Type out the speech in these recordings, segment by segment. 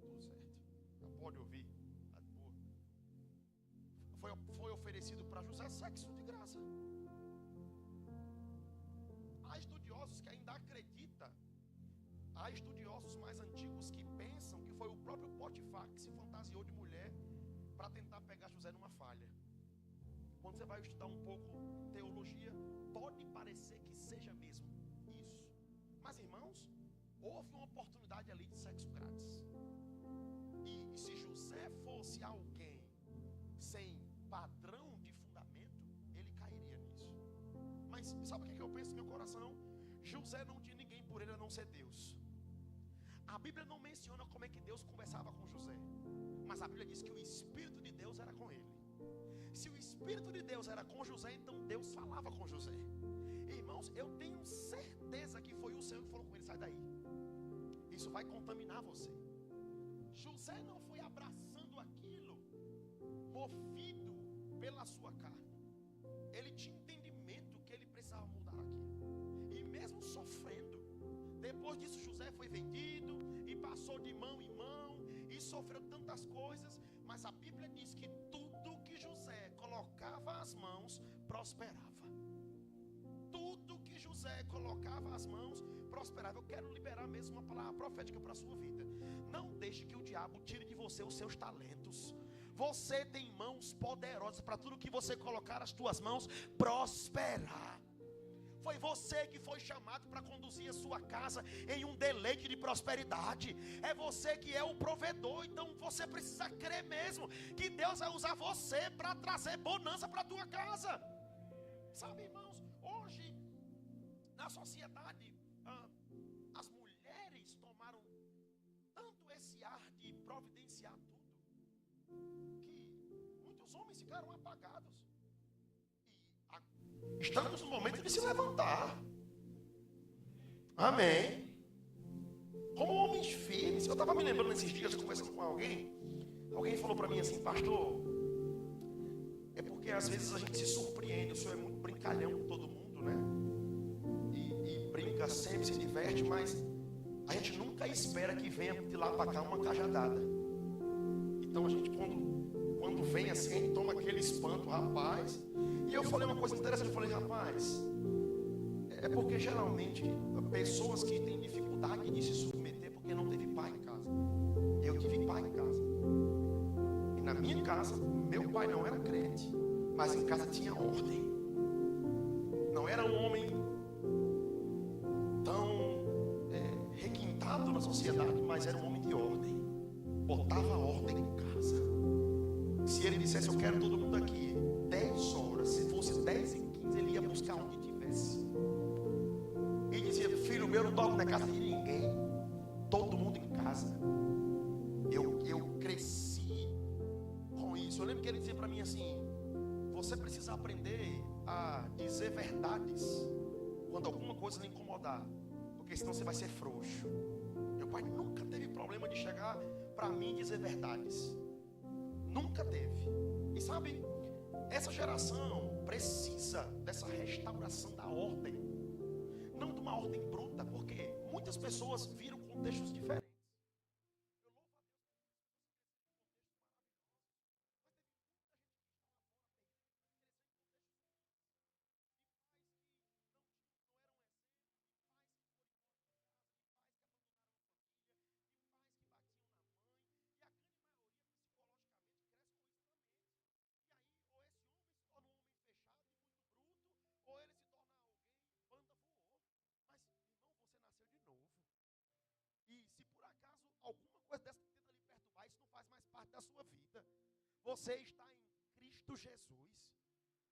tudo certo. Já pode ouvir. Tá de boa. Foi oferecido para José sexo de graça. Há estudiosos que ainda acreditam, há estudiosos mais antigos que pensam que foi o próprio Potifar que se fantasiou de mulher para tentar pegar José numa falha. Quando você vai estudar um pouco teologia, pode parecer que seja mesmo isso. Mas irmãos, houve uma oportunidade ali de sexo grátis. E se José fosse alguém sem padrão de fundamento, ele cairia nisso. Mas sabe o que eu penso no meu coração? José não tinha ninguém por ele a não ser Deus. A Bíblia não menciona como é que Deus conversava com José, mas a Bíblia diz que o Espírito de Deus era com ele. Se o Espírito de Deus era com José, então Deus falava com José. Irmãos, eu tenho certeza que foi o Senhor que falou com ele: sai daí, isso vai contaminar você. José não foi abraçando aquilo movido pela sua carne. Ele tinha entendimento que ele precisava mudar aquilo. E mesmo sofrendo, depois disso José foi vendido e passou de mão em mão e sofreu tantas coisas. Mas a Bíblia diz que tudo que José colocava as mãos prosperava. Tudo que José colocava as mãos prosperava. Eu quero liberar mesmo uma palavra profética para a sua vida. Não deixe que o diabo tire de você os seus talentos. Você tem mãos poderosas para tudo que você colocar as tuas mãos prosperar. Foi você que foi chamado para conduzir a sua casa em um deleite de prosperidade. É você que é o provedor. Então você precisa crer mesmo que Deus vai usar você para trazer bonança para a tua casa. Sabe, irmãos, hoje na sociedade as mulheres tomaram tanto esse ar de providenciar tudo, que muitos homens ficaram apagados. Estamos no momento de se levantar. Amém. Como homens firmes. Eu estava me lembrando nesses dias, conversando com alguém. Alguém falou para mim assim: pastor, é porque às vezes a gente se surpreende. O senhor é muito brincalhão com todo mundo, né? E brinca sempre, se diverte, mas a gente nunca espera que venha de lá para cá uma cajadada. Então a gente quando vem assim, a gente toma aquele espanto, rapaz. E eu falei uma coisa interessante, eu falei: rapaz, é porque geralmente pessoas que têm dificuldade de se submeter porque não teve pai em casa. Eu tive pai em casa. E na minha casa, meu pai não era crente, mas em casa tinha ordem. Não era um homem tão requintado na sociedade, mas era um homem de ordem. Botava ordem em casa. Se ele dissesse: eu quero todo mundo aqui 10 horas, se fosse 10h15, ele ia buscar onde tivesse. E dizia: filho meu, não dorme na casa de ninguém, todo mundo em casa. Eu cresci com isso. Eu lembro que ele dizia para mim assim: você precisa aprender a dizer verdades quando alguma coisa lhe incomodar, porque senão você vai ser frouxo. Meu pai nunca teve problema de chegar para mim e dizer verdades. Nunca teve. E sabe, essa geração precisa dessa restauração da ordem. Não de uma ordem bruta, porque muitas pessoas viram contextos diferentes. Ou ele se torna alguém, banda voou. Mas, irmão, você nasceu de novo. E se por acaso alguma coisa dessa tenta lhe perturbar, isso não faz mais parte da sua vida. Você está em Cristo Jesus.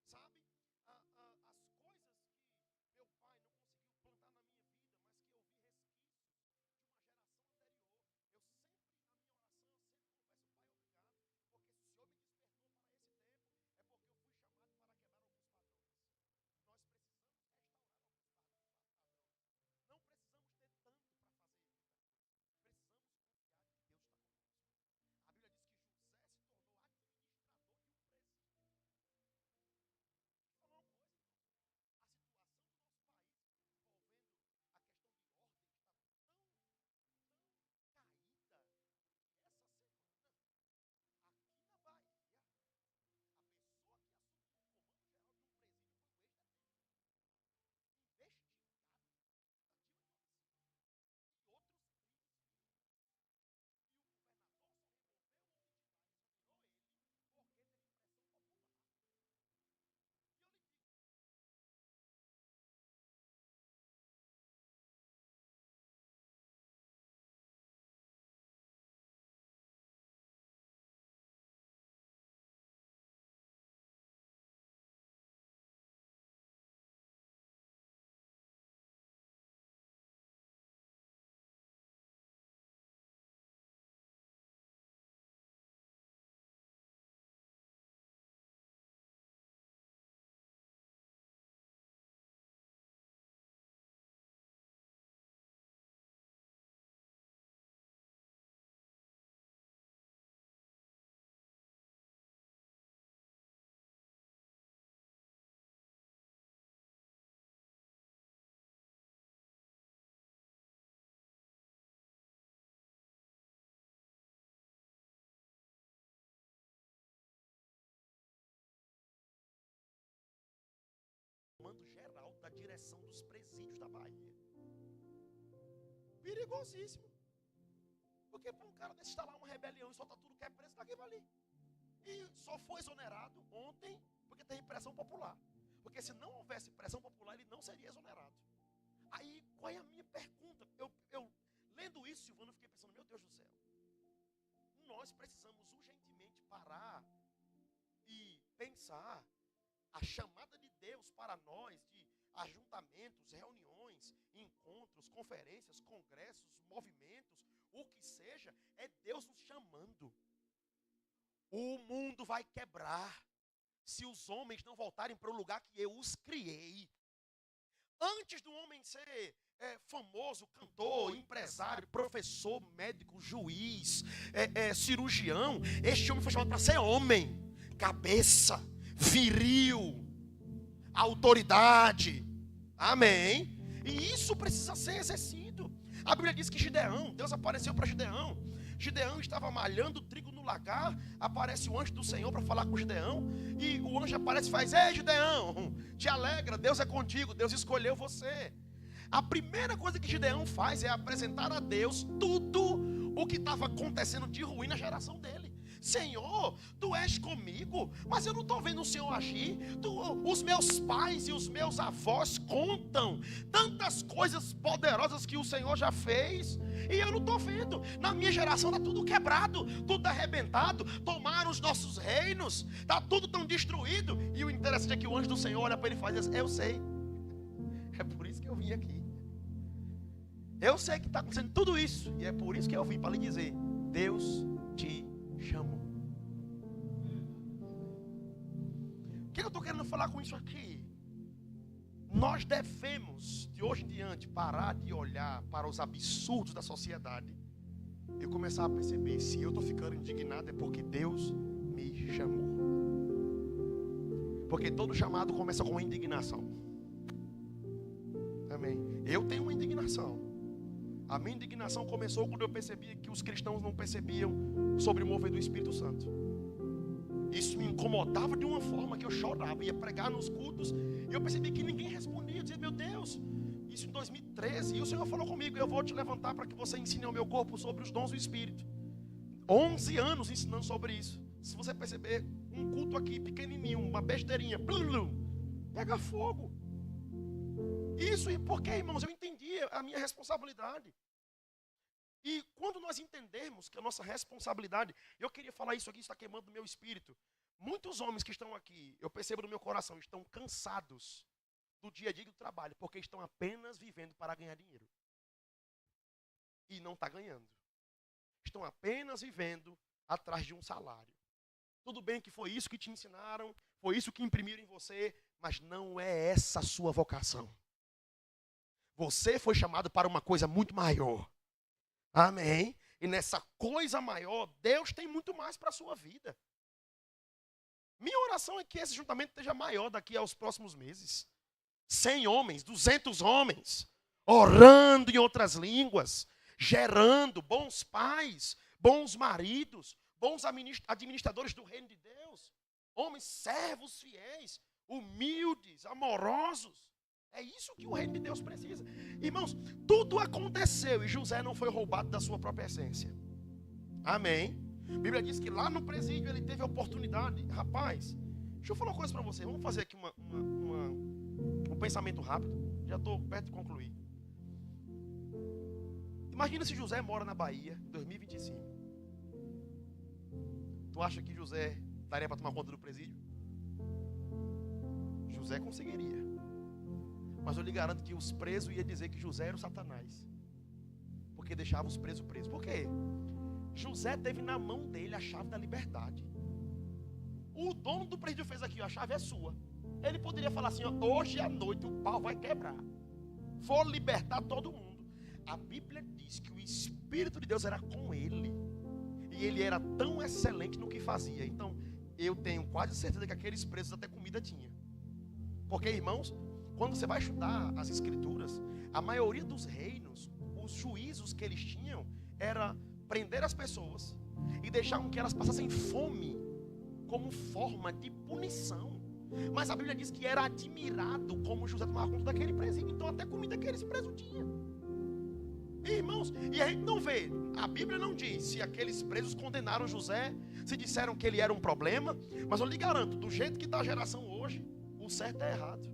Sabe? As coisas que meu pai não conseguiu plantar na minha vida, mas que eu vi resquício de uma geração anterior. Eu sempre, na minha oração, eu sempre confesso: Pai, obrigado, porque se o Senhor me despertou para esse tempo, é porque eu fui chamado para quebrar alguns padrões. Nós precisamos restaurar alguns padrões. Não precisamos ter tanto para fazer muita coisa. Precisamos confiar de que Deus está conosco. A Bíblia diz que José se tornou administrador de um presídio. direção dos presídios da Bahia. Perigosíssimo. Porque para um cara desse instalar uma rebelião e soltar tudo que é preso, daqui vai ali. E só foi exonerado ontem porque teve pressão popular. Porque se não houvesse pressão popular, ele não seria exonerado. Aí, qual é a minha pergunta? Eu lendo isso, Silvano, eu fiquei pensando, meu Deus do céu. Nós precisamos urgentemente parar e pensar a chamada de Deus para nós, de ajuntamentos, reuniões, encontros, conferências, congressos, movimentos, o que seja, é Deus nos chamando. O mundo vai quebrar se os homens não voltarem para o lugar que eu os criei. Antes do homem ser famoso, cantor, empresário, professor, médico, juiz, cirurgião, este homem foi chamado para ser homem, cabeça, viril, autoridade. Amém? E isso precisa ser exercido. A Bíblia diz que Gideão, Deus apareceu para Gideão. Gideão estava malhando trigo no lagar, aparece o anjo do Senhor para falar com Gideão, e o anjo aparece e faz: ei, Gideão, te alegra, Deus é contigo, Deus escolheu você. A primeira coisa que Gideão faz é apresentar a Deus tudo o que estava acontecendo de ruim na geração dele. Senhor, tu és comigo, mas eu não estou vendo o Senhor agir. Os meus pais e os meus avós contam tantas coisas poderosas que o Senhor já fez, e eu não estou vendo. Na minha geração está tudo quebrado, tudo arrebentado, tomaram os nossos reinos, está tudo tão destruído. E o interessante é que o anjo do Senhor olha para ele e faz assim: eu sei, é por isso que eu vim aqui. Eu sei que está acontecendo tudo isso, e é por isso que eu vim para lhe dizer: Deus te chamou. O que eu estou querendo falar com isso aqui? Nós devemos, de hoje em diante, parar de olhar para os absurdos da sociedade e começar a perceber: se eu estou ficando indignado é porque Deus me chamou. Porque todo chamado começa com uma indignação. Amém? Eu tenho uma indignação. A minha indignação começou quando eu percebi que os cristãos não percebiam sobre o mover do Espírito Santo. Isso me incomodava de uma forma que eu chorava, ia pregar nos cultos, e eu percebi que ninguém respondia. Eu dizia: meu Deus, isso em 2013, e o Senhor falou comigo: eu vou te levantar para que você ensine ao meu corpo sobre os dons do Espírito. 11 anos ensinando sobre isso. Se você perceber, um culto aqui pequenininho, uma besteirinha, pega fogo. Isso, e por quê, irmãos? Eu entendi a minha responsabilidade. E quando nós entendermos que a nossa responsabilidade, eu queria falar isso aqui, está queimando o meu espírito. Muitos homens que estão aqui, eu percebo no meu coração, estão cansados do dia a dia do trabalho, porque estão apenas vivendo para ganhar dinheiro. E não está ganhando. Estão apenas vivendo atrás de um salário. Tudo bem que foi isso que te ensinaram, foi isso que imprimiram em você, mas não é essa a sua vocação. Você foi chamado para uma coisa muito maior. Amém? E nessa coisa maior, Deus tem muito mais para a sua vida. Minha oração é que esse juntamento esteja maior daqui aos próximos meses. 100 homens, 200 homens, orando em outras línguas, gerando bons pais, bons maridos, bons administradores do reino de Deus, homens servos fiéis, humildes, amorosos. É isso que o reino de Deus precisa. Irmãos, tudo aconteceu e José não foi roubado da sua própria essência. Amém? A Bíblia diz que lá no presídio ele teve a oportunidade. Rapaz, deixa eu falar uma coisa para você. Vamos fazer aqui um pensamento rápido. Já estou perto de concluir. Imagina se José mora na Bahia em 2025. Tu acha que José daria para tomar conta do presídio? José conseguiria. Mas eu lhe garanto que os presos iam dizer que José era o Satanás. Porque deixava os presos presos. Por quê? José teve na mão dele a chave da liberdade. O dono do presídio fez aqui: a chave é sua. Ele poderia falar assim: hoje à noite o pau vai quebrar. Vou libertar todo mundo. A Bíblia diz que o Espírito de Deus era com ele. E ele era tão excelente no que fazia. Então, eu tenho quase certeza que aqueles presos até comida tinha. Porque, irmãos, quando você vai estudar as escrituras, a maioria dos reinos, os juízos que eles tinham, era prender as pessoas e deixar com que elas passassem fome como forma de punição. Mas a Bíblia diz que era admirado como José tomava conta daquele presídio. Então até comida que eles presos tinha. Irmãos, e a gente não vê, a Bíblia não diz se aqueles presos condenaram José, se disseram que ele era um problema. Mas eu lhe garanto, do jeito que está a geração hoje, o certo é errado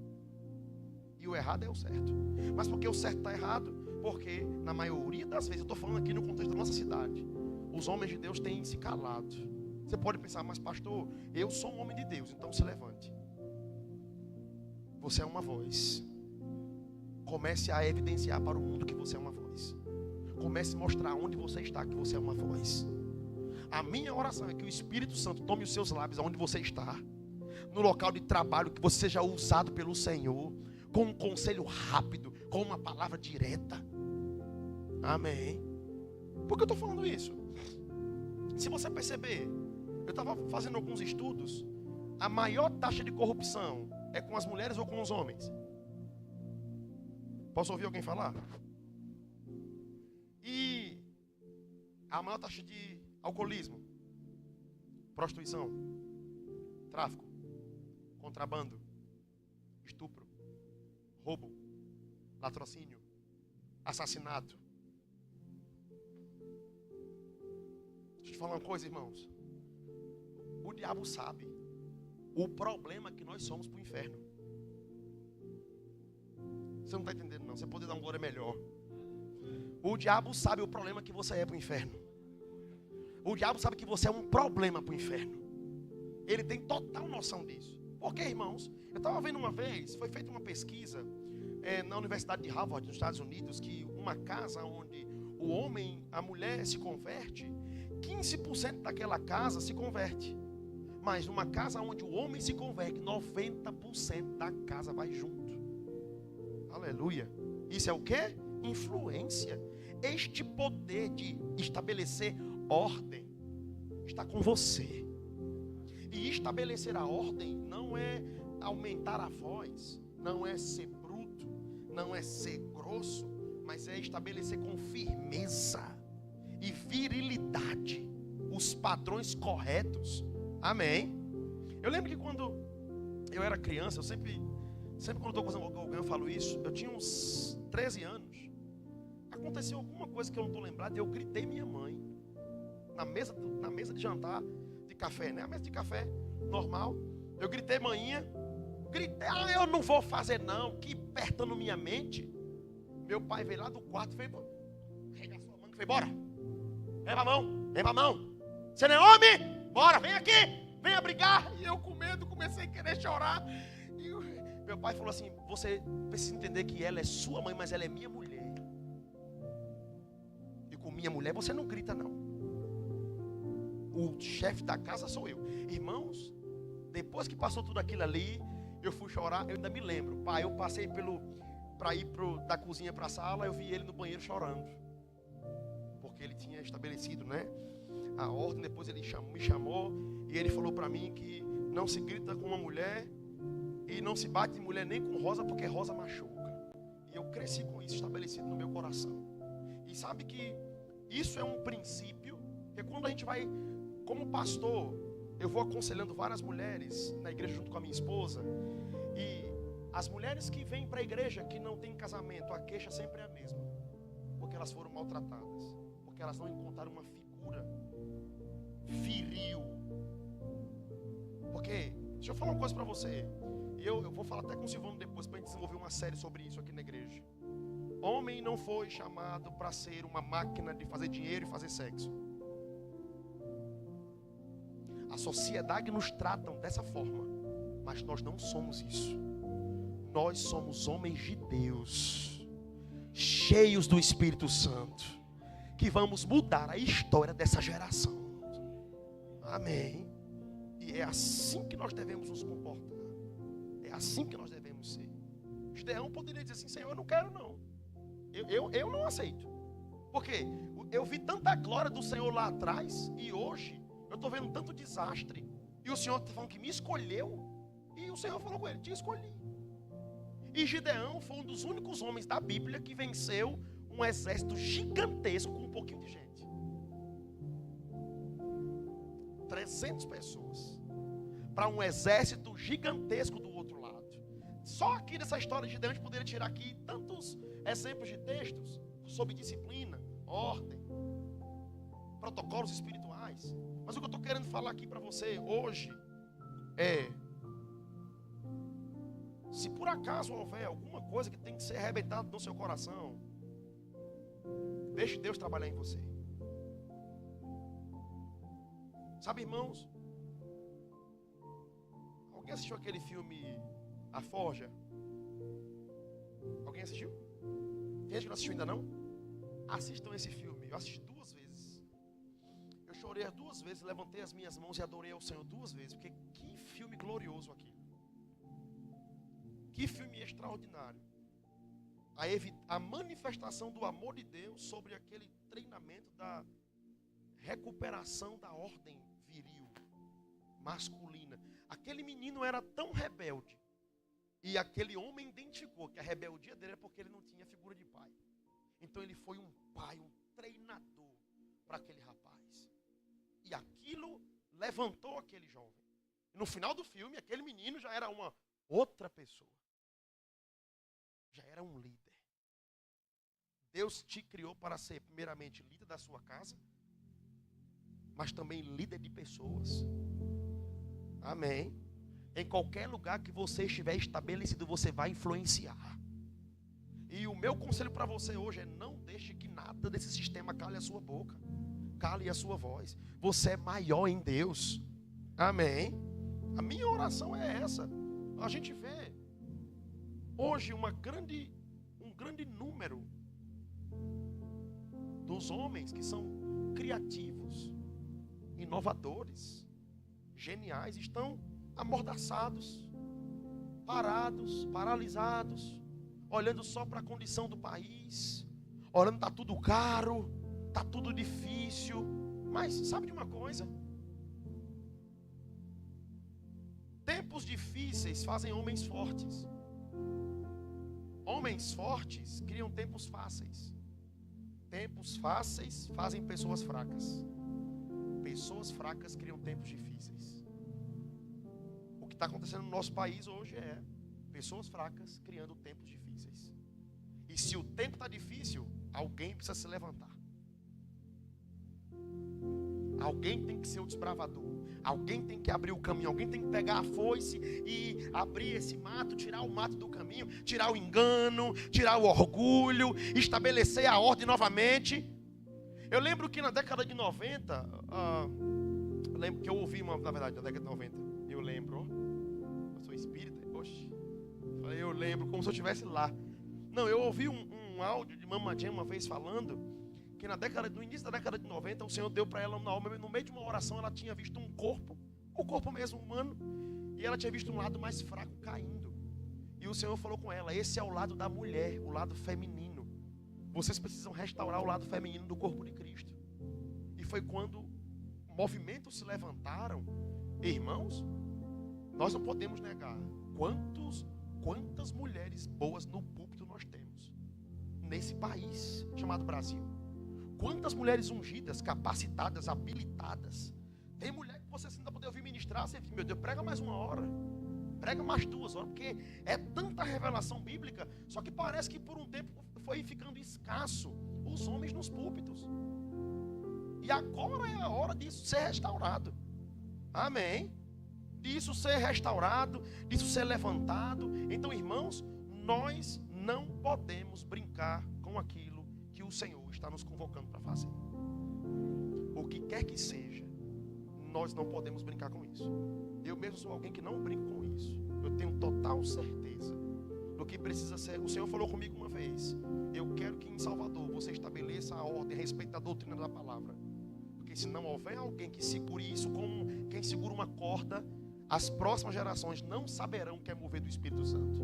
e o errado é o certo. Mas por que o certo está errado? Porque na maioria das vezes, eu estou falando aqui no contexto da nossa cidade, os homens de Deus têm se calado. Você pode pensar, mas pastor, eu sou um homem de Deus, então se levante. Você é uma voz. Comece a evidenciar para o mundo que você é uma voz. Comece a mostrar onde você está, que você é uma voz. A minha oração é que o Espírito Santo tome os seus lábios aonde você está, no local de trabalho, que você seja usado pelo Senhor, com um conselho rápido, com uma palavra direta. Amém. Por que eu estou falando isso? Se você perceber, eu estava fazendo alguns estudos, a maior taxa de corrupção é com as mulheres ou com os homens? Posso ouvir alguém falar? E a maior taxa de alcoolismo, prostituição, tráfico, contrabando, estupro, roubo, latrocínio, assassinato. Deixa eu te falar uma coisa, irmãos. O diabo sabe o problema que nós somos para o inferno. Você não está entendendo não, você pode dar uma glória melhor. O diabo sabe o problema que você é para o inferno. O diabo sabe que você é um problema para o inferno. Ele tem total noção disso. Por quê, irmãos? Eu estava vendo uma vez, foi feita uma pesquisa na Universidade de Harvard, nos Estados Unidos, que uma casa onde o homem, a mulher se converte, 15% daquela casa se converte. Mas numa casa onde o homem se converte, 90% da casa vai junto. Aleluia. Isso é o quê? Influência. Este poder de estabelecer ordem está com você. E estabelecer a ordem não é aumentar a voz, não é ser bruto, não é ser grosso, mas é estabelecer com firmeza e virilidade os padrões corretos. Amém. Eu lembro que quando eu era criança, eu sempre quando estou fazendo alguém eu falo isso, eu tinha uns 13 anos. Aconteceu alguma coisa que eu não estou lembrado e eu gritei minha mãe na mesa de jantar de café, né? A mesa de café normal. Eu gritei manhinha, eu não vou fazer não, que apertando minha mente. Meu pai veio lá do quarto, veio, arregaçou a mão e fez, bora, vem pra mão, você não é homem? Bora, vem aqui, venha brigar. E eu com medo comecei a querer chorar. E meu pai falou assim, você precisa entender que ela é sua mãe, mas ela é minha mulher. E com minha mulher você não grita não. O chefe da casa sou eu. Irmãos, depois que passou tudo aquilo ali, eu fui chorar, eu ainda me lembro. Pai, eu passei para ir da cozinha para a sala, eu vi ele no banheiro chorando. Porque ele tinha estabelecido, né, a ordem. Depois ele me chamou e ele falou para mim que não se grita com uma mulher e não se bate em mulher nem com rosa, porque rosa machuca. E eu cresci com isso estabelecido no meu coração. E sabe que isso é um princípio, que quando a gente vai, como pastor, eu vou aconselhando várias mulheres na igreja junto com a minha esposa. E as mulheres que vêm para a igreja que não têm casamento, a queixa sempre é a mesma, porque elas foram maltratadas, porque elas não encontraram uma figura viril. Porque, deixa eu falar uma coisa para você, e eu vou falar até com o Silvano depois, para a gente desenvolver uma série sobre isso aqui na igreja. Homem não foi chamado para ser uma máquina de fazer dinheiro e fazer sexo. A sociedade nos trata dessa forma, mas nós não somos isso. Nós somos homens de Deus, cheios do Espírito Santo, que vamos mudar a história dessa geração. Amém. E é assim que nós devemos nos comportar. É assim que nós devemos ser. Gideão poderia dizer assim, Senhor, eu não quero não. Eu não aceito. Porque eu vi tanta glória do Senhor lá atrás, e hoje eu estou vendo tanto desastre. E o Senhor está falando que me escolheu. E o Senhor falou com ele, te escolhi. E Gideão foi um dos únicos homens da Bíblia que venceu um exército gigantesco com um pouquinho de gente. 300 pessoas. para um exército gigantesco do outro lado. Só aqui nessa história de Gideão a gente poderia tirar aqui tantos exemplos de textos sobre disciplina, ordem, protocolos espirituais. Mas o que eu estou querendo falar aqui para você hoje é: se por acaso houver alguma coisa que tem que ser arrebentada no seu coração, deixe Deus trabalhar em você. Sabe, irmãos, alguém assistiu aquele filme A Forja? Alguém assistiu? Tem gente que não assistiu ainda não? Assistam esse filme. Eu assisti 2 vezes. Eu chorei 2 vezes, levantei as minhas mãos e adorei ao Senhor 2 vezes. Porque que filme glorioso aquilo. Que filme extraordinário. A manifestação do amor de Deus sobre aquele treinamento da recuperação da ordem viril, masculina. Aquele menino era tão rebelde. E aquele homem identificou que a rebeldia dele era porque ele não tinha figura de pai. Então ele foi um pai, um treinador para aquele rapaz. E aquilo levantou aquele jovem. No final do filme, aquele menino já era uma outra pessoa. Já era um líder. Deus te criou para ser primeiramente líder da sua casa, mas também líder de pessoas. Amém. Em qualquer lugar que você estiver estabelecido, você vai influenciar. E o meu conselho para você hoje é: não deixe que nada desse sistema cale a sua boca, cale a sua voz. Você é maior em Deus. Amém. A minha oração é essa. A gente vê hoje um grande número dos homens que são criativos, inovadores, geniais, estão amordaçados, parados, paralisados, olhando só para a condição do país, olhando, está tudo caro, está tudo difícil. Mas sabe de uma coisa? Tempos difíceis fazem homens fortes. Homens fortes criam tempos fáceis. Tempos fáceis fazem pessoas fracas. Pessoas fracas criam tempos difíceis. O que está acontecendo no nosso país hoje é pessoas fracas criando tempos difíceis. E se o tempo está difícil, alguém precisa se levantar. Alguém tem que ser o desbravador. Alguém tem que abrir o caminho. Alguém tem que pegar a foice e abrir esse mato, tirar o mato do caminho, tirar o engano, tirar o orgulho, estabelecer a ordem novamente. Eu lembro que na década de 90, eu lembro que eu ouvi na verdade, na década de 90, eu lembro, eu sou espírita, oxe, eu lembro como se eu estivesse lá. Não, eu ouvi um áudio de Mama Jam uma vez falando que no início da década de 90, o Senhor deu para ela no meio de uma oração, ela tinha visto um corpo, o corpo mesmo humano, e ela tinha visto um lado mais fraco caindo. E o Senhor falou com ela: esse é o lado da mulher, o lado feminino. Vocês precisam restaurar o lado feminino do corpo de Cristo. E foi quando movimentos se levantaram. Irmãos, nós não podemos negar quantas mulheres boas no púlpito nós temos nesse país chamado Brasil. Quantas mulheres ungidas, capacitadas, habilitadas. Tem mulher que você ainda poder ouvir ministrar, você diz: meu Deus, prega mais 1 hora, prega mais 2 horas, porque é tanta revelação bíblica. Só que parece que por um tempo foi ficando escasso os homens nos púlpitos. E agora é a hora disso ser restaurado. Amém? Disso ser restaurado, disso ser levantado. Então, irmãos, nós não podemos brincar com aquilo que o Senhor está nos convocando para fazer. O que quer que seja, nós não podemos brincar com isso. Eu mesmo sou alguém que não brinco com isso. Eu tenho total certeza do que precisa ser. O Senhor falou comigo uma vez: eu quero que em Salvador você estabeleça a ordem a respeito da doutrina da palavra. Porque se não houver alguém que segure isso como quem segura uma corda, as próximas gerações não saberão o que é mover do Espírito Santo.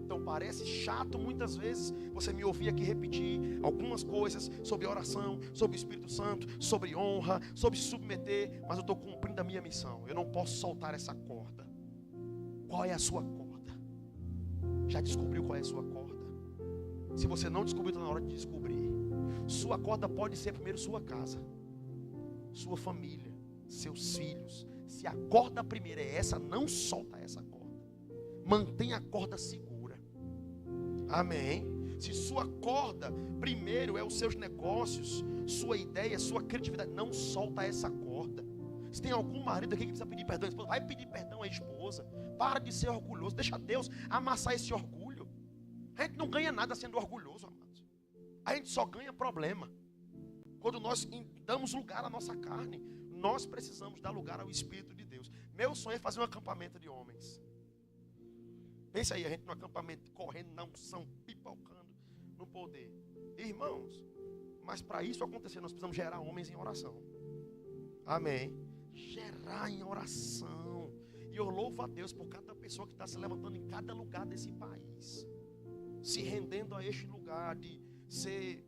Então parece chato muitas vezes você me ouvir aqui repetir algumas coisas sobre oração, sobre o Espírito Santo, sobre honra, sobre se submeter, mas eu estou cumprindo a minha missão. Eu não posso soltar essa corda. Qual é a sua corda? Já descobriu qual é a sua corda? Se você não descobriu, está na hora de descobrir. Sua corda pode ser primeiro sua casa, sua família, seus filhos, Se a corda primeira é essa, não solta essa corda. Mantenha a corda segura. Amém. Se sua corda primeiro é os seus negócios, sua ideia, sua criatividade, não solta essa corda. Se tem algum marido aqui que precisa pedir perdão à esposa, vai pedir perdão à esposa. Para de ser orgulhoso. Deixa Deus amassar esse orgulho. A gente não ganha nada sendo orgulhoso, amados. A gente só ganha problema quando nós damos lugar à nossa carne. Nós precisamos dar lugar ao Espírito de Deus. Meu sonho é fazer um acampamento de homens. Pensa aí, a gente no acampamento, correndo na unção, pipocando no poder. Irmãos, mas para isso acontecer, nós precisamos gerar homens em oração. Amém. Gerar em oração. E eu louvo a Deus por cada pessoa que está se levantando em cada lugar desse país, se rendendo a este lugar de ser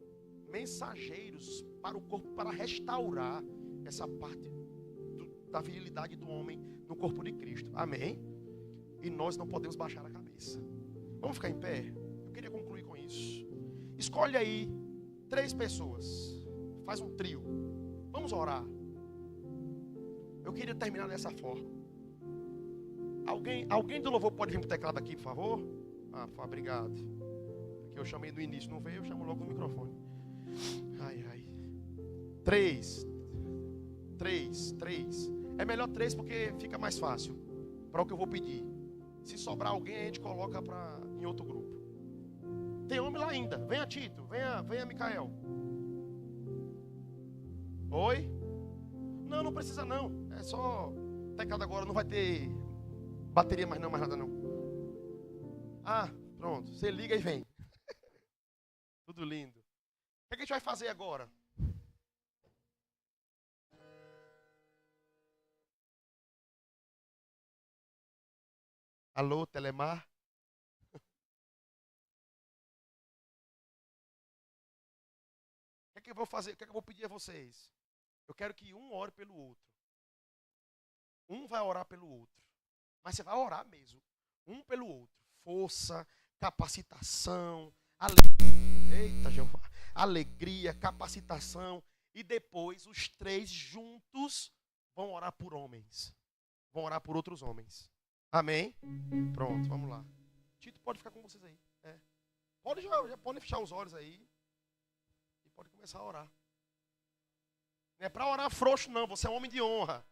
mensageiros para o corpo, para restaurar essa parte da virilidade do homem no corpo de Cristo. Amém? E nós não podemos baixar a cabeça. Vamos ficar em pé? Eu queria concluir com isso. Escolhe aí 3 pessoas. Faz um trio. Vamos orar. Eu queria terminar dessa forma. Alguém do louvor pode vir para o teclado aqui, por favor? Obrigado. Aqui eu chamei no início, não veio, eu chamo logo no microfone. Ai. 3. É melhor 3 porque fica mais fácil para o que eu vou pedir. Se sobrar alguém, a gente coloca em outro grupo. Tem homem lá ainda. Venha Tito, venha Micael. Oi? Não precisa não. É só teclado agora, não vai ter bateria mais nada não. Pronto. Você liga e vem. Tudo lindo. O que a gente vai fazer agora? Alô, Telemar? O que eu vou fazer? O que eu vou pedir a vocês? Eu quero que um ore pelo outro. Um vai orar pelo outro. Mas você vai orar mesmo. Um pelo outro. Força, capacitação, alegria. Eita, Jeová. Alegria, capacitação. E depois os 3 juntos vão orar por homens. Vão orar por outros homens. Amém? Pronto, vamos lá. Tito pode ficar com vocês aí. Já pode fechar os olhos aí. E pode começar a orar. Não é para orar frouxo, não. Você é um homem de honra.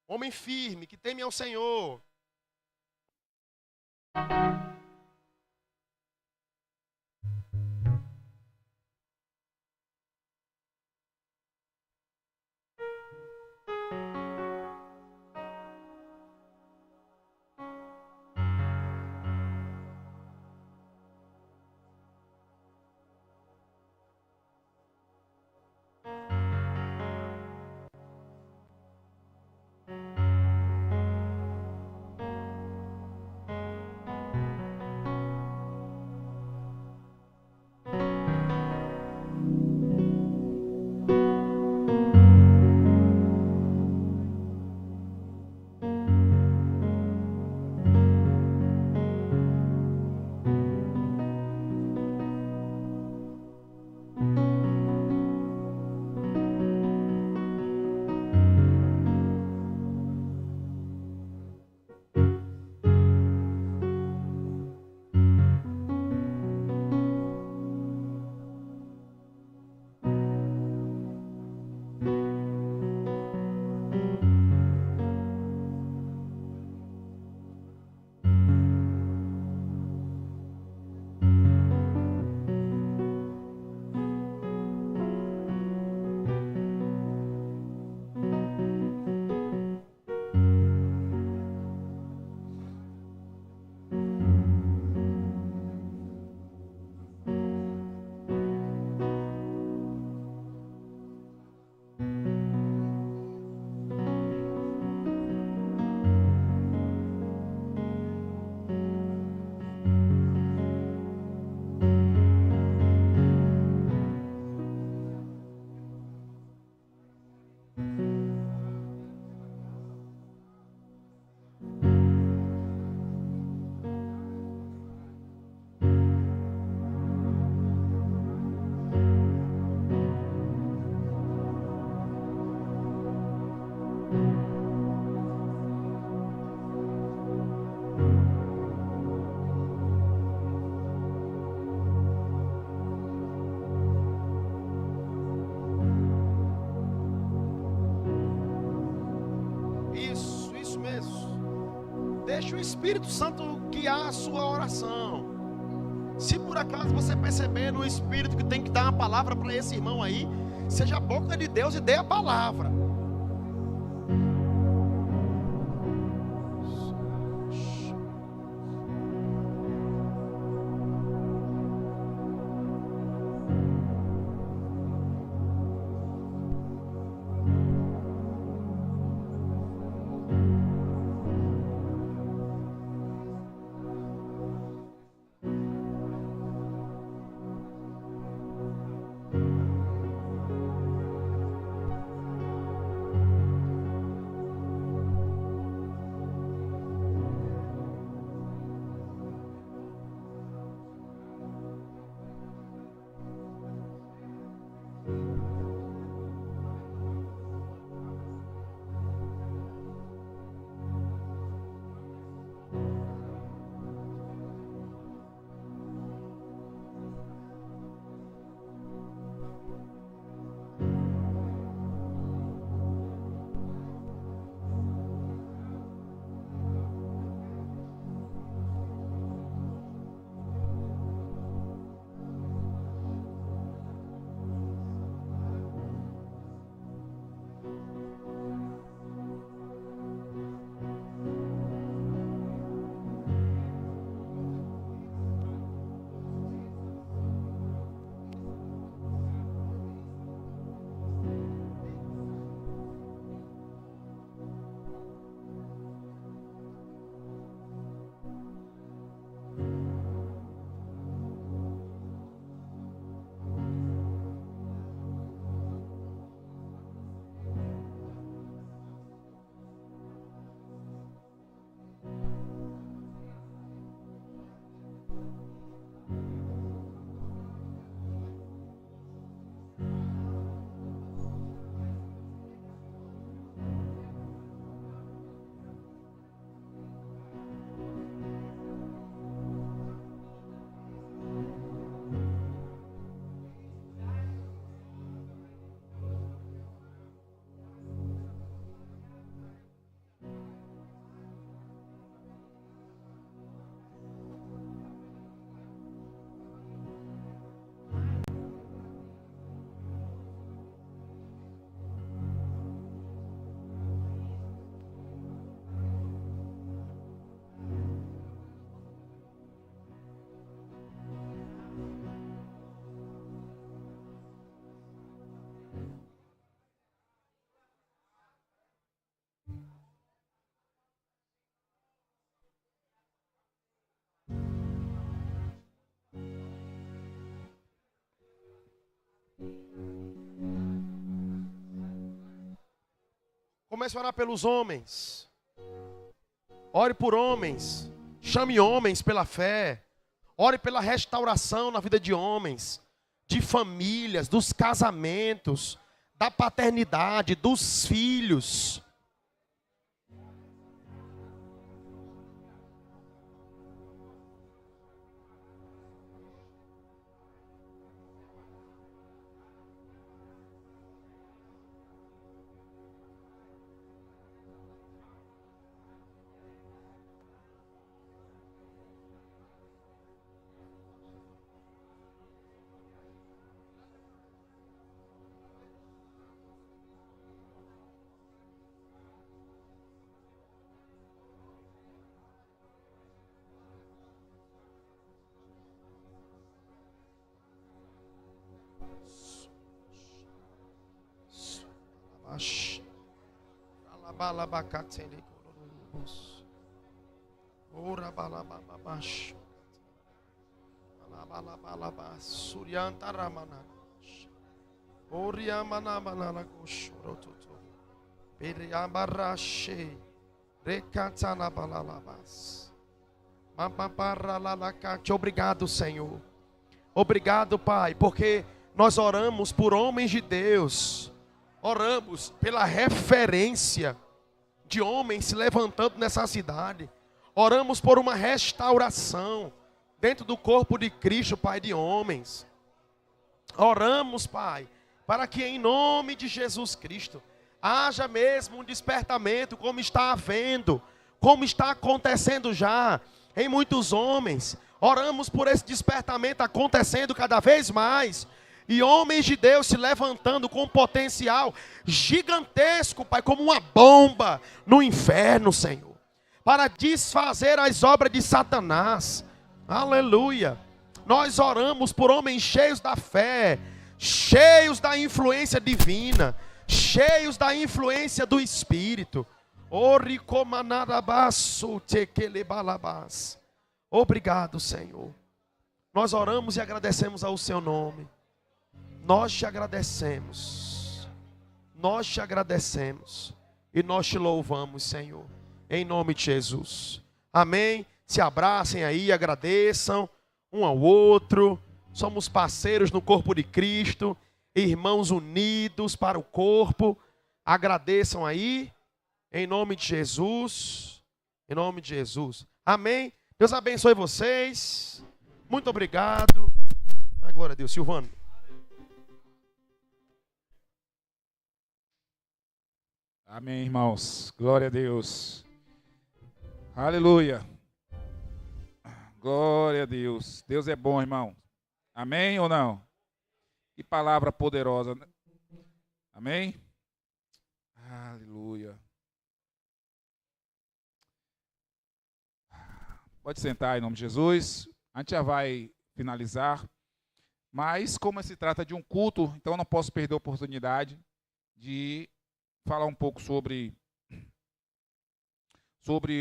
Homem firme, que teme ao Senhor. isso. Deixe o Espírito Santo guiar a sua oração. Se por acaso você perceber no Espírito que tem que dar uma palavra para esse irmão aí, seja a boca de Deus e dê a palavra. Comece a orar pelos homens. Ore por homens. Chame homens pela fé. Ore pela restauração na vida de homens, de famílias, dos casamentos, da paternidade, dos filhos. Obrigado, Senhor. Obrigado, Pai, porque nós oramos por homens de Deus. Oramos pela referência de homens se levantando nessa cidade. Oramos por uma restauração dentro do corpo de Cristo, Pai, de homens. Oramos, Pai, para que em nome de Jesus Cristo Haja mesmo um despertamento, como está havendo, como está acontecendo já em muitos homens. Oramos por esse despertamento acontecendo cada vez mais. E homens de Deus se levantando com potencial gigantesco, Pai, como uma bomba no inferno, Senhor, para desfazer as obras de Satanás. Aleluia. Nós oramos por homens cheios da fé, cheios da influência divina, cheios da influência do Espírito. Obrigado, Senhor. Nós oramos e agradecemos ao Seu nome. Nós te agradecemos. Nós te agradecemos. E nós te louvamos, Senhor. Em nome de Jesus. Amém. Se abracem aí, agradeçam um ao outro. Somos parceiros no corpo de Cristo. Irmãos unidos para o corpo. Agradeçam aí. Em nome de Jesus. Em nome de Jesus. Amém. Deus abençoe vocês. Muito obrigado. Ai, glória a Deus. Silvano. Amém, irmãos. Glória a Deus. Aleluia. Glória a Deus. Deus é bom, irmão. Amém ou não? Que palavra poderosa. Amém? Aleluia. Pode sentar em nome de Jesus. A gente já vai finalizar. Mas como se trata de um culto, então eu não posso perder a oportunidade de falar um pouco sobre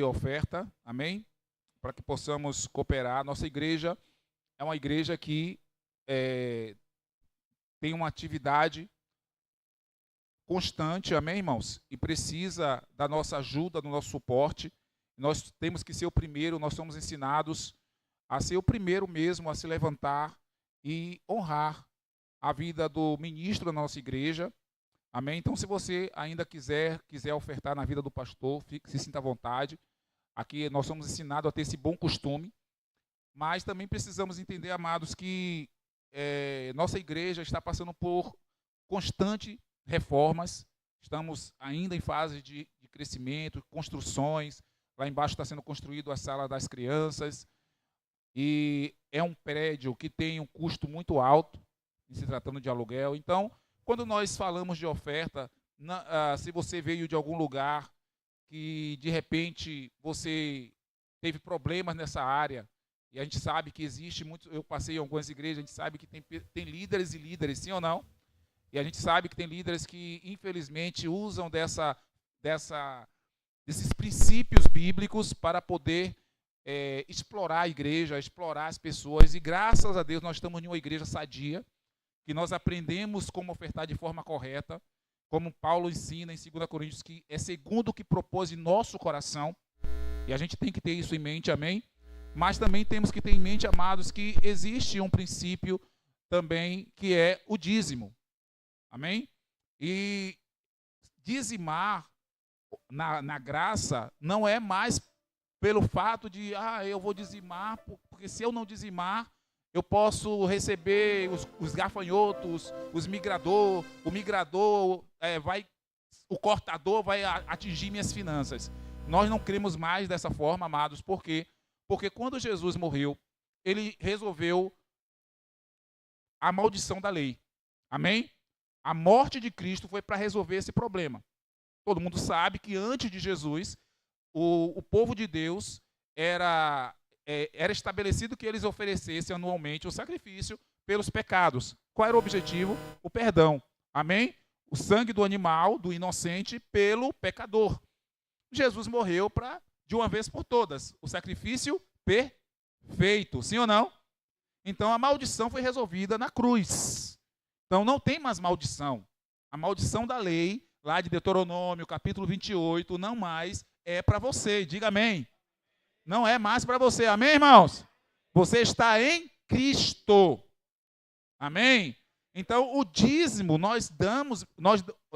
oferta, amém? Para que possamos cooperar. Nossa igreja é uma igreja que tem uma atividade constante, amém, irmãos? E precisa da nossa ajuda, do nosso suporte. Nós temos que ser o primeiro, nós somos ensinados a ser o primeiro mesmo a se levantar e honrar a vida do ministro da nossa igreja. Amém? Então, se você ainda quiser ofertar na vida do pastor, se sinta à vontade. Aqui nós somos ensinados a ter esse bom costume, mas também precisamos entender, amados, que nossa igreja está passando por constantes reformas. Estamos ainda em fase de crescimento, construções. Lá embaixo está sendo construído a sala das crianças. E é um prédio que tem um custo muito alto, se tratando de aluguel. Então, quando nós falamos de oferta, se você veio de algum lugar que, de repente, você teve problemas nessa área, e a gente sabe que existe muito, eu passei em algumas igrejas, a gente sabe que tem líderes e líderes, sim ou não? E a gente sabe que tem líderes que, infelizmente, usam desses princípios bíblicos para poder explorar a igreja, explorar as pessoas. E graças a Deus nós estamos em uma igreja sadia, que nós aprendemos como ofertar de forma correta, como Paulo ensina em 2 Coríntios, que é segundo o que propôs em nosso coração, e a gente tem que ter isso em mente, amém? Mas também temos que ter em mente, amados, que existe um princípio também, que é o dízimo, amém? E dizimar na graça não é mais pelo fato de, eu vou dizimar, porque se eu não dizimar, eu posso receber os gafanhotos, o migrador o cortador vai atingir minhas finanças. Nós não cremos mais dessa forma, amados. Por quê? Porque quando Jesus morreu, ele resolveu a maldição da lei. Amém? A morte de Cristo foi para resolver esse problema. Todo mundo sabe que antes de Jesus, o povo de Deus era estabelecido que eles oferecessem anualmente o sacrifício pelos pecados. Qual era o objetivo? O perdão. Amém? O sangue do animal, do inocente, pelo pecador. Jesus morreu para, de uma vez por todas, o sacrifício perfeito. Sim ou não? Então a maldição foi resolvida na cruz. Então não tem mais maldição. A maldição da lei, lá de Deuteronômio, capítulo 28, não mais é para você. Diga amém. Não é mais para você. Amém, irmãos? Você está em Cristo. Amém? Então, o dízimo, nós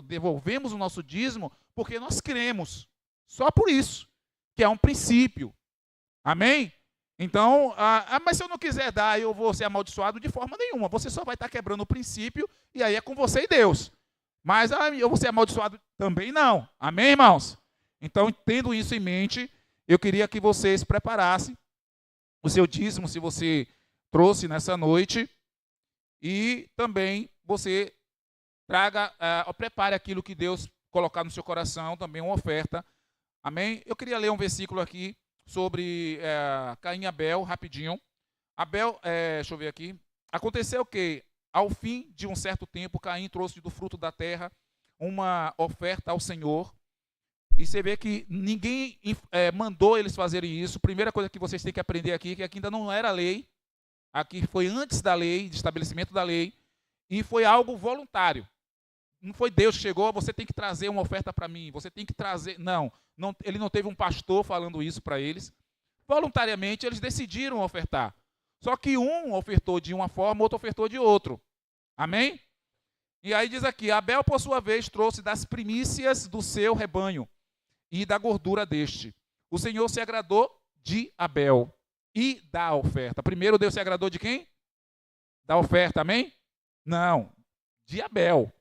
devolvemos o nosso dízimo porque nós cremos. Só por isso, que é um princípio. Amém? Então, mas se eu não quiser dar, eu vou ser amaldiçoado de forma nenhuma. Você só vai estar quebrando o princípio e aí é com você e Deus. Mas eu vou ser amaldiçoado também não. Amém, irmãos? Então, tendo isso em mente, eu queria que vocês preparassem o seu dízimo, se você trouxe nessa noite, e também você prepare aquilo que Deus colocar no seu coração, também uma oferta. Amém? Eu queria ler um versículo aqui sobre Caim e Abel, rapidinho. Abel, deixa eu ver aqui. Aconteceu que, ao fim de um certo tempo, Caim trouxe do fruto da terra uma oferta ao Senhor. E você vê que ninguém mandou eles fazerem isso. Primeira coisa que vocês têm que aprender aqui, que aqui ainda não era lei. Aqui foi antes da lei, de estabelecimento da lei. E foi algo voluntário. Não foi Deus que chegou, você tem que trazer uma oferta para mim, você tem que trazer... Não, ele não teve um pastor falando isso para eles. Voluntariamente, eles decidiram ofertar. Só que um ofertou de uma forma, outro ofertou de outro. Amém? E aí diz aqui, Abel, por sua vez, trouxe das primícias do seu rebanho e da gordura deste. O Senhor se agradou de Abel e da oferta. Primeiro Deus se agradou de quem? Da oferta, amém? Não, de Abel.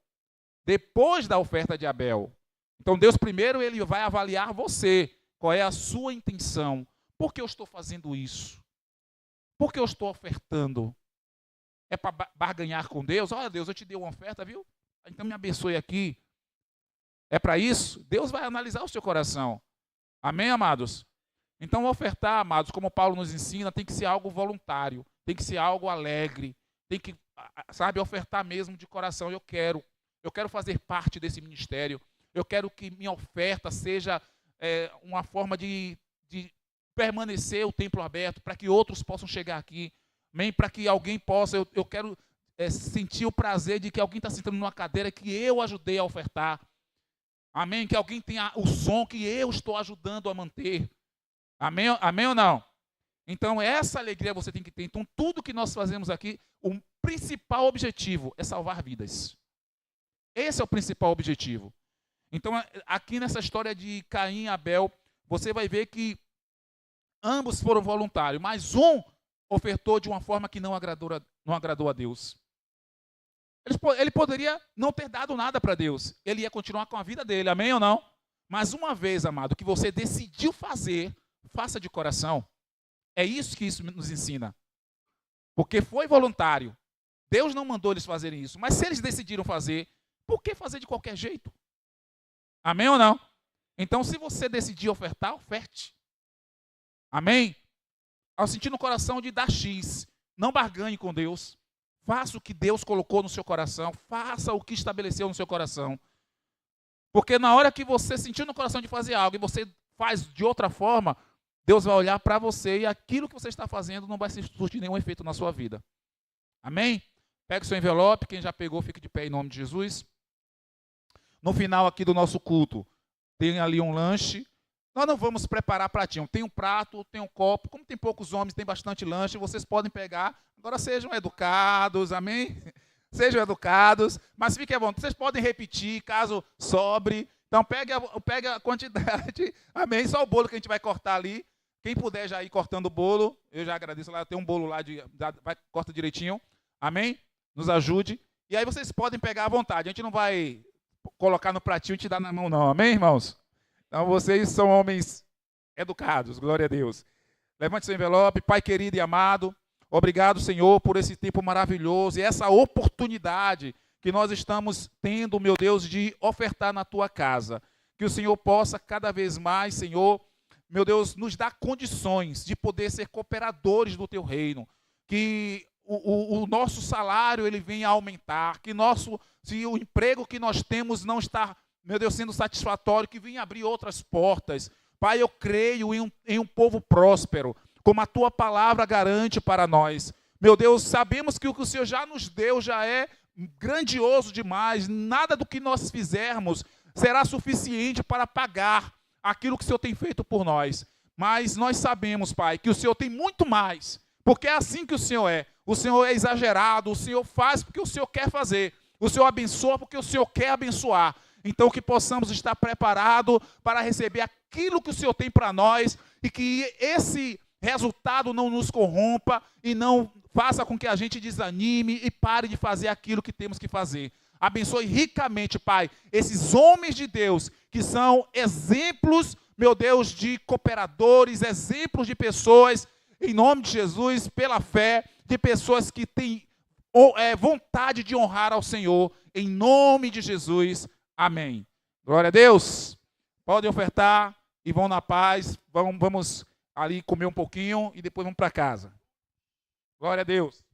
Depois da oferta de Abel. Então Deus primeiro ele vai avaliar você. Qual é a sua intenção? Por que eu estou fazendo isso? Por que eu estou ofertando? É para barganhar com Deus? Olha, Deus, eu te dei uma oferta, viu? Então me abençoe aqui. É para isso? Deus vai analisar o seu coração. Amém, amados? Então ofertar, amados, como Paulo nos ensina, tem que ser algo voluntário. Tem que ser algo alegre. Tem que, sabe, ofertar mesmo de coração. Eu quero fazer parte desse ministério. Eu quero que minha oferta seja uma forma de permanecer o templo aberto, para que outros possam chegar aqui. Amém? Para que alguém possa, eu quero sentir o prazer de que alguém está sentando numa cadeira que eu ajudei a ofertar. Amém? Que alguém tenha o som que eu estou ajudando a manter. Amém, amém ou não? Então, essa alegria você tem que ter. Então, tudo que nós fazemos aqui, o principal objetivo é salvar vidas. Esse é o principal objetivo. Então, aqui nessa história de Caim e Abel, você vai ver que ambos foram voluntários, mas um ofertou de uma forma que não agradou a Deus. Ele poderia não ter dado nada para Deus. Ele ia continuar com a vida dele, amém ou não? Mas uma vez, amado, que você decidiu fazer, faça de coração. É isso que isso nos ensina. Porque foi voluntário. Deus não mandou eles fazerem isso. Mas se eles decidiram fazer, por que fazer de qualquer jeito? Amém ou não? Então, se você decidir ofertar, oferte. Amém? Ao sentir no coração de dar X, não barganhe com Deus. Faça o que Deus colocou no seu coração. Faça o que estabeleceu no seu coração. Porque na hora que você sentir no coração de fazer algo e você faz de outra forma, Deus vai olhar para você e aquilo que você está fazendo não vai surtir nenhum efeito na sua vida. Amém? Pegue o seu envelope, quem já pegou, fique de pé em nome de Jesus. No final aqui do nosso culto, tem ali um lanche. Nós não vamos preparar pratinho. Tem um prato, tem um copo. Como tem poucos homens, tem bastante lanche, vocês podem pegar. Agora sejam educados, amém? Sejam educados, mas fiquem à vontade. Vocês podem repetir, caso sobre. Então pegue a quantidade, amém? Só o bolo que a gente vai cortar ali. Quem puder já ir cortando o bolo, eu já agradeço. Lá tem um bolo lá, corta direitinho, amém? Nos ajude. E aí vocês podem pegar à vontade. A gente não vai colocar no pratinho e te dar na mão, não, amém, irmãos? Então, vocês são homens educados, glória a Deus. Levante seu envelope, Pai querido e amado. Obrigado, Senhor, por esse tempo maravilhoso e essa oportunidade que nós estamos tendo, meu Deus, de ofertar na Tua casa. Que o Senhor possa cada vez mais, Senhor, meu Deus, nos dar condições de poder ser cooperadores do Teu reino. Que o nosso salário ele venha a aumentar. Que se o emprego que nós temos não está, meu Deus, sendo satisfatório, que venha abrir outras portas. Pai, eu creio em um povo próspero, como a Tua palavra garante para nós. Meu Deus, sabemos que o que o Senhor já nos deu já é grandioso demais. Nada do que nós fizermos será suficiente para pagar aquilo que o Senhor tem feito por nós. Mas nós sabemos, Pai, que o Senhor tem muito mais, porque é assim que o Senhor é. O Senhor é exagerado, o Senhor faz porque o Senhor quer fazer. O Senhor abençoa porque o Senhor quer abençoar. Então, que possamos estar preparados para receber aquilo que o Senhor tem para nós e que esse resultado não nos corrompa e não faça com que a gente desanime e pare de fazer aquilo que temos que fazer. Abençoe ricamente, Pai, esses homens de Deus que são exemplos, meu Deus, de cooperadores, exemplos de pessoas, em nome de Jesus, pela fé, de pessoas que têm vontade de honrar ao Senhor, em nome de Jesus. Amém. Glória a Deus. Podem ofertar e vão na paz. Vamos ali comer um pouquinho e depois vamos para casa. Glória a Deus.